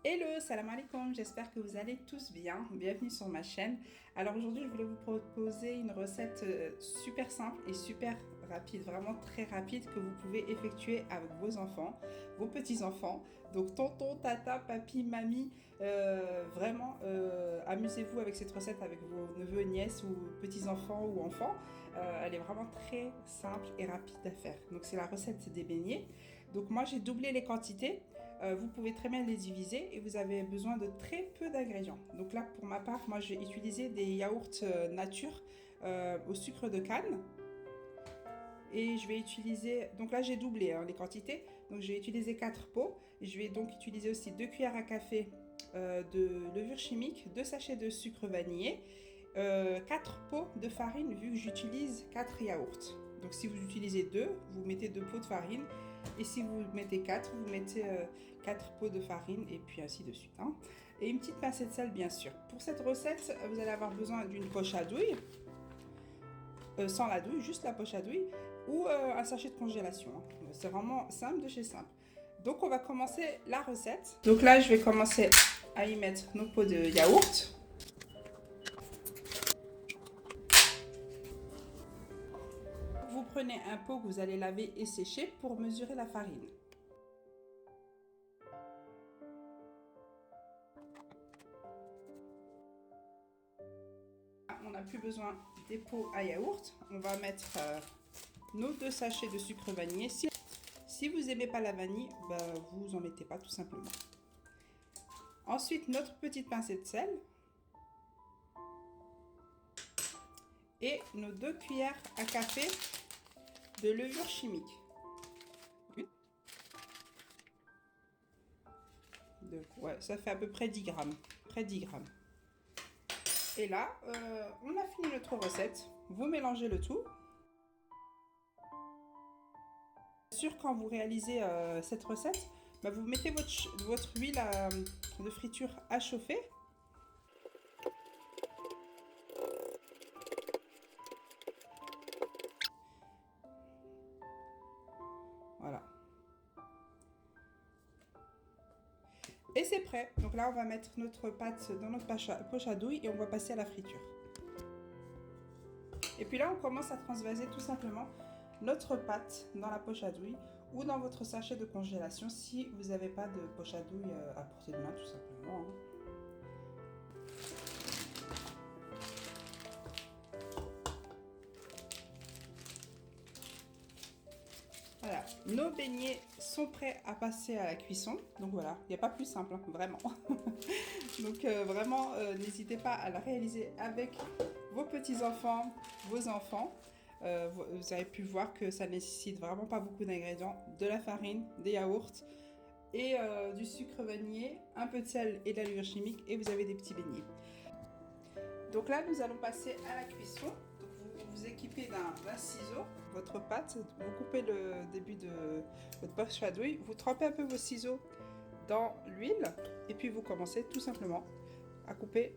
Hello, salam alaikum, j'espère que vous allez tous bien. Bienvenue sur ma chaîne. Alors aujourd'hui, je voulais vous proposer une recette super simple et super rapide, vraiment très rapide que vous pouvez effectuer avec vos enfants, vos petits-enfants. Donc tonton, tata, papi, mamie, vraiment amusez-vous avec cette recette avec vos neveux, nièces ou petits-enfants ou enfants. Elle est vraiment très simple et rapide à faire. Donc c'est la recette des beignets. Donc moi j'ai doublé les quantités. Vous pouvez très bien les diviser et vous avez besoin de très peu d'ingrédients. Donc là, pour ma part, moi, je vais utiliser des yaourts nature au sucre de canne. Et je vais utiliser, donc là j'ai doublé les quantités, donc je vais utiliser 4 pots. Je vais donc utiliser aussi 2 cuillères à café de levure chimique, 2 sachets de sucre vanillé, 4 pots de farine vu que j'utilise 4 yaourts. Donc si vous utilisez 2, vous mettez 2 pots de farine. Et si vous mettez 4, vous mettez 4 pots de farine et puis ainsi de suite. Hein. Et une petite pincée de sel bien sûr. Pour cette recette, vous allez avoir besoin d'une poche à douille, sans la douille, juste la poche à douille, ou un sachet de congélation. Hein. C'est vraiment simple de chez simple. Donc on va commencer la recette. Donc là je vais commencer à y mettre nos pots de yaourt. Vous prenez un pot que vous allez laver et sécher pour mesurer la farine. On n'a plus besoin des pots à yaourt. On va mettre nos 2 sachets de sucre vanillé. Si vous n'aimez pas la vanille, bah, vous en mettez pas tout simplement. Ensuite, notre petite pincée de sel. Et nos 2 cuillères à café de levure chimique. Ouais, ça fait à peu près 10 grammes. Et là, on a fini notre recette. Vous mélangez le tout. Bien sûr, quand vous réalisez cette recette, bah, vous mettez votre huile de friture à chauffer. Voilà. Et c'est prêt. Donc là, on va mettre notre pâte dans notre poche à douille et on va passer à la friture. Et puis là, on commence à transvaser tout simplement notre pâte dans la poche à douille ou dans votre sachet de congélation si vous n'avez pas de poche à douille à portée de main, tout simplement. Hein. Voilà, nos beignets sont prêts à passer à la cuisson. Donc voilà, il n'y a pas plus simple, hein, vraiment. Donc vraiment, n'hésitez pas à la réaliser avec vos petits-enfants, vos enfants. Vous avez pu voir que ça nécessite vraiment pas beaucoup d'ingrédients. De la farine, des yaourts et du sucre vanillé, un peu de sel et de la levure chimique et vous avez des petits beignets. Donc là, nous allons passer à la cuisson. Donc vous vous équipez d'un ciseau, votre pâte, vous coupez le début de votre poche à douille, vous trempez un peu vos ciseaux dans l'huile et puis vous commencez tout simplement à couper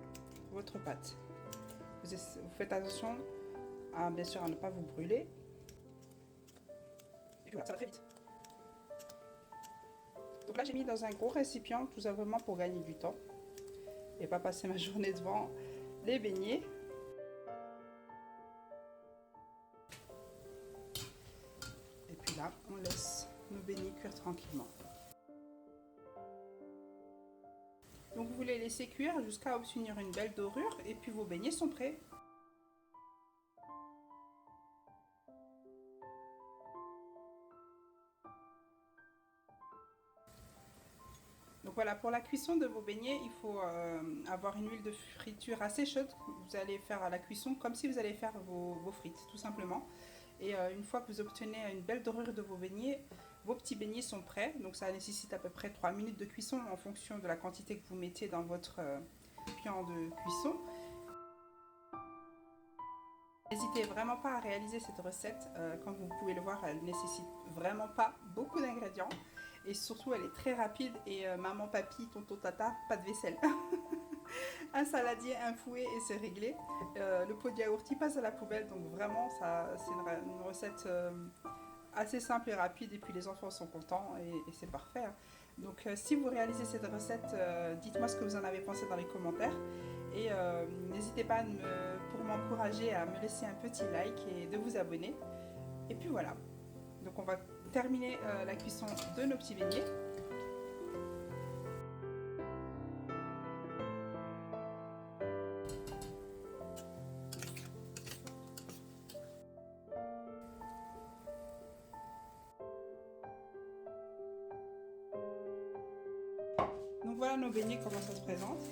votre pâte. Vous faites attention à, bien sûr, à ne pas vous brûler. Et puis voilà, ça va très vite. Donc là, j'ai mis dans un gros récipient tout simplement pour gagner du temps et pas passer ma journée devant les beignets. Et puis là, on laisse nos beignets cuire tranquillement. Donc vous les laissez cuire jusqu'à obtenir une belle dorure et puis vos beignets sont prêts. Donc voilà, pour la cuisson de vos beignets, il faut avoir une huile de friture assez chaude. Vous allez faire à la cuisson comme si vous allez faire vos frites, tout simplement. Et une fois que vous obtenez une belle dorure de vos beignets, vos petits beignets sont prêts. Donc ça nécessite à peu près 3 minutes de cuisson en fonction de la quantité que vous mettez dans votre récipient de cuisson. N'hésitez vraiment pas à réaliser cette recette. Comme vous pouvez le voir, elle ne nécessite vraiment pas beaucoup d'ingrédients. Et surtout, elle est très rapide. Et maman, papy, tonton, tata, pas de vaisselle. Un saladier, un fouet et c'est réglé. Le pot de yaourt, il passe à la poubelle. Donc vraiment, c'est une recette assez simple et rapide. Et puis les enfants sont contents et c'est parfait. Donc si vous réalisez cette recette, dites-moi ce que vous en avez pensé dans les commentaires. Et n'hésitez pas pour m'encourager à me laisser un petit like et de vous abonner. Et puis voilà. Donc on va terminer la cuisson de nos petits beignets. Donc voilà nos beignets, comment ça se présente.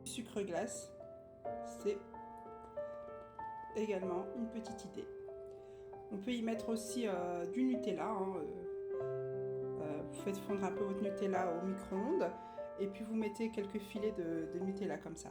Sucre glace, c'est également une petite idée. On peut y mettre aussi du Nutella. Vous faites fondre un peu votre Nutella au micro-ondes et puis vous mettez quelques filets de Nutella comme ça.